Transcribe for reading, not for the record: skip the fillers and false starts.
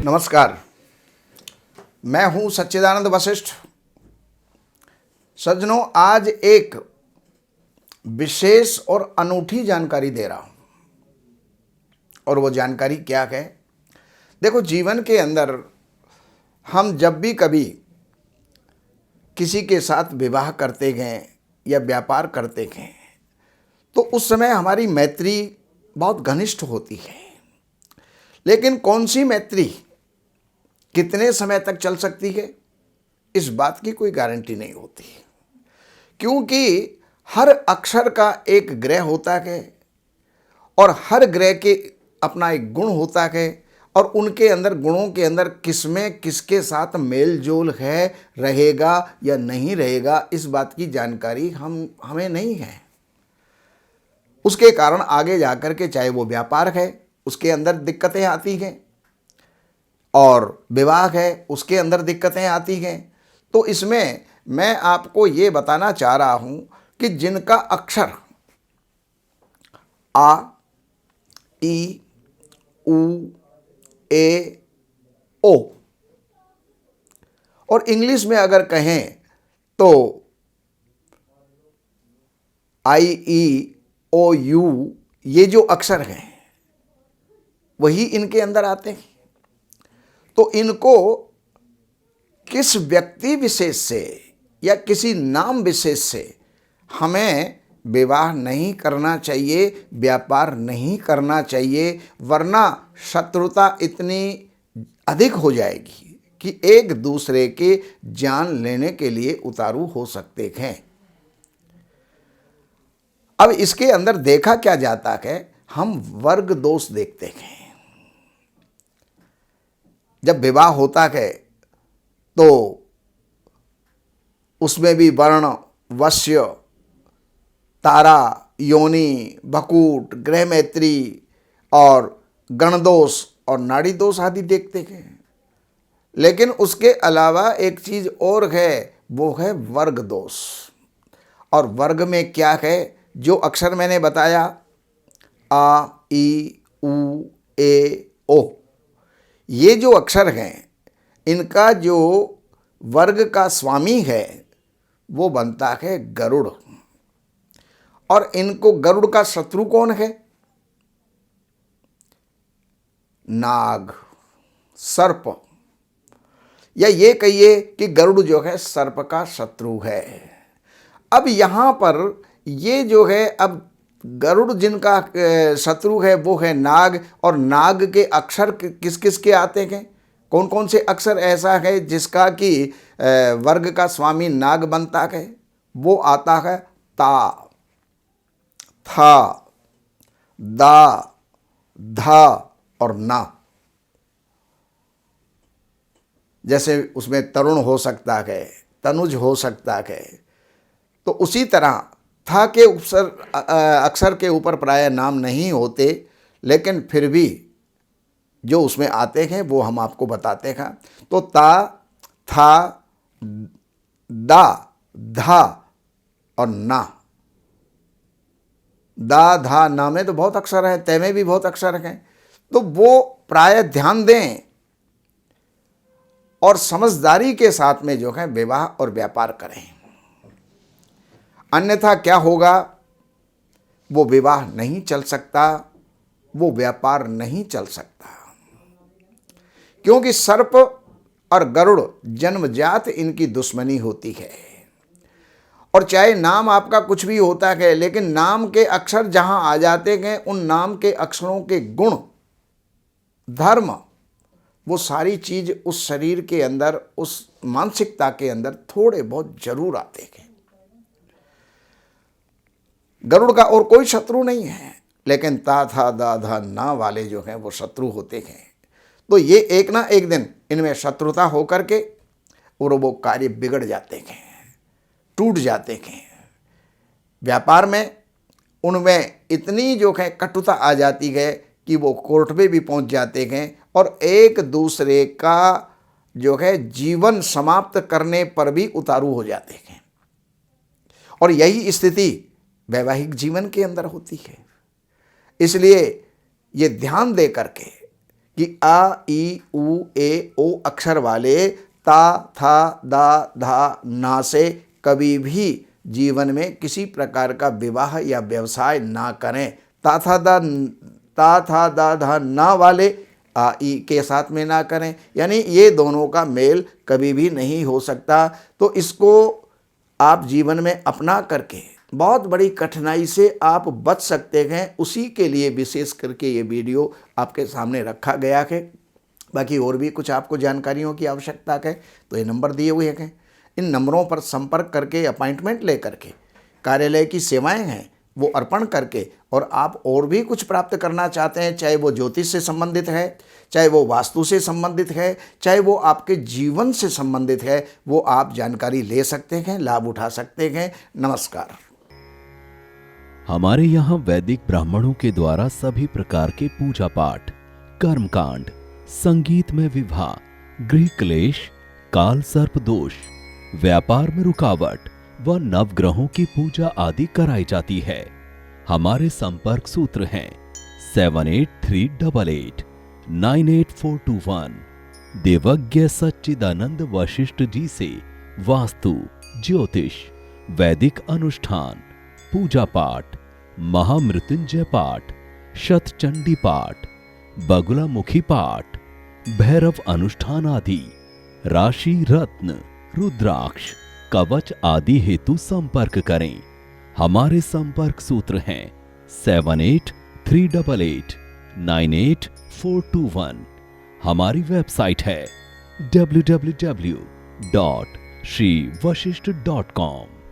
नमस्कार, मैं हूं सच्चिदानंद वशिष्ठ। सज्जनों, आज एक विशेष और अनूठी जानकारी दे रहा हूं। और वो जानकारी क्या है? देखो, जीवन के अंदर हम जब भी कभी किसी के साथ विवाह करते गए या व्यापार करते गए तो उस समय हमारी मैत्री बहुत घनिष्ठ होती है। लेकिन कौन सी मैत्री कितने समय तक चल सकती है, इस बात की कोई गारंटी नहीं होती, क्योंकि हर अक्षर का एक ग्रह होता है और हर ग्रह के अपना एक गुण होता है और उनके अंदर गुणों के अंदर किसमें किसके साथ मेल जोल है, रहेगा या नहीं रहेगा, इस बात की जानकारी हमें नहीं है। उसके कारण आगे जाकर के चाहे वो व्यापार है उसके अंदर दिक्कतें आती हैं और विवाह है उसके अंदर दिक्कतें आती हैं। तो इसमें मैं आपको ये बताना चाह रहा हूं कि जिनका अक्षर आ, ई, उ, ए, ओ और इंग्लिश में अगर कहें तो आई, ई, ओ, यू, ये जो अक्षर हैं वही इनके अंदर आते हैं। तो इनको किस व्यक्ति विशेष से या किसी नाम विशेष से हमें विवाह नहीं करना चाहिए, व्यापार नहीं करना चाहिए, वरना शत्रुता इतनी अधिक हो जाएगी कि एक दूसरे के जान लेने के लिए उतारू हो सकते हैं। अब इसके अंदर देखा क्या जाता है, हम वर्ग दोष देखते हैं। जब विवाह होता है तो उसमें भी वर्ण, वश्य, तारा, योनि, भकूट, ग्रह मैत्री और गणदोष और नाड़ी दोष आदि देखते हैं। लेकिन उसके अलावा एक चीज और है, वो है वर्ग दोष। और वर्ग में क्या है? जो अक्षर मैंने बताया, आ, ई, उ, ए, ओ, ये जो अक्षर हैं इनका जो वर्ग का स्वामी है वो बनता है गरुड़। और इनको गरुड़ का शत्रु कौन है? नाग, सर्प, या ये कहिए कि गरुड़ जो है सर्प का शत्रु है। अब यहां पर ये जो है, अब गरुड़ जिनका शत्रु है वो है नाग, और नाग के अक्षर किस किस के आते हैं? कौन कौन से अक्षर ऐसा है जिसका कि वर्ग का स्वामी नाग बनता है? वो आता है ता, था, दा, धा और ना। जैसे उसमें तरुण हो सकता है, तनुज हो सकता है। तो उसी तरह था के अक्षर के ऊपर प्राय नाम नहीं होते, लेकिन फिर भी जो उसमें आते हैं वो हम आपको बताते हैं। तो ता, था, दा, धा और ना। दा, धा, ना में तो बहुत अक्षर है, तय में भी बहुत अक्षर हैं। तो वो प्राय ध्यान दें और समझदारी के साथ में जो है विवाह और व्यापार करें। अन्यथा क्या होगा? वो विवाह नहीं चल सकता, वो व्यापार नहीं चल सकता, क्योंकि सर्प और गरुड़ जन्मजात इनकी दुश्मनी होती है। और चाहे नाम आपका कुछ भी होता है, लेकिन नाम के अक्षर जहां आ जाते हैं, उन नाम के अक्षरों के गुण, धर्म, वो सारी चीज उस शरीर के अंदर, उस मानसिकता के अंदर थोड़े बहुत जरूर आते हैं। गरुड़ का और कोई शत्रु नहीं है, लेकिन ता, था, दा, धा, ना वाले जो हैं वो शत्रु होते हैं। तो ये एक ना एक दिन इनमें शत्रुता होकर के और वो कार्य बिगड़ जाते हैं, टूट जाते हैं। व्यापार में उनमें इतनी जो है कटुता आ जाती है कि वो कोर्ट में भी पहुंच जाते हैं और एक दूसरे का जो है जीवन समाप्त करने पर भी उतारू हो जाते हैं। और यही स्थिति वैवाहिक जीवन के अंदर होती है। इसलिए ये ध्यान दे करके कि आ, ई, उ, ए, ओ अक्षर वाले ता, था, दा, धा, ना से कभी भी जीवन में किसी प्रकार का विवाह या व्यवसाय ना करें। ता, था, दा, धा, ना वाले आ, ई के साथ में ना करें, यानी ये दोनों का मेल कभी भी नहीं हो सकता। तो इसको आप जीवन में अपना करके बहुत बड़ी कठिनाई से आप बच सकते हैं, उसी के लिए विशेष करके ये वीडियो आपके सामने रखा गया है। बाकी और भी कुछ आपको जानकारियों की आवश्यकता है तो ये नंबर दिए हुए हैं, इन नंबरों पर संपर्क करके अपॉइंटमेंट लेकर के कार्यालय की सेवाएं हैं वो अर्पण करके, और आप और भी कुछ प्राप्त करना चाहते हैं, चाहे वो ज्योतिष से संबंधित है, चाहे वो वास्तु से संबंधित है, चाहे वो आपके जीवन से संबंधित है, वो आप जानकारी ले सकते हैं, लाभ उठा सकते हैं। नमस्कार। हमारे यहाँ वैदिक ब्राह्मणों के द्वारा सभी प्रकार के पूजा पाठ, कर्मकांड, संगीत में विवाह, गृह क्लेश, काल सर्प दोष, व्यापार में रुकावट व नवग्रहों की पूजा आदि कराई जाती है। हमारे संपर्क सूत्र हैं 7838898421। देवज्ञ सच्चिदानंद वशिष्ठ जी से वास्तु, ज्योतिष, वैदिक अनुष्ठान, पूजा पाठ, महामृत्युंजय पाठ, शतचंडी पाठ, बगुलामुखी पाठ, भैरव अनुष्ठान आदि, राशि रत्न, रुद्राक्ष, कवच आदि हेतु संपर्क करें। हमारे संपर्क सूत्र हैं 7838898421। हमारी वेबसाइट है www.shrivashishth.com।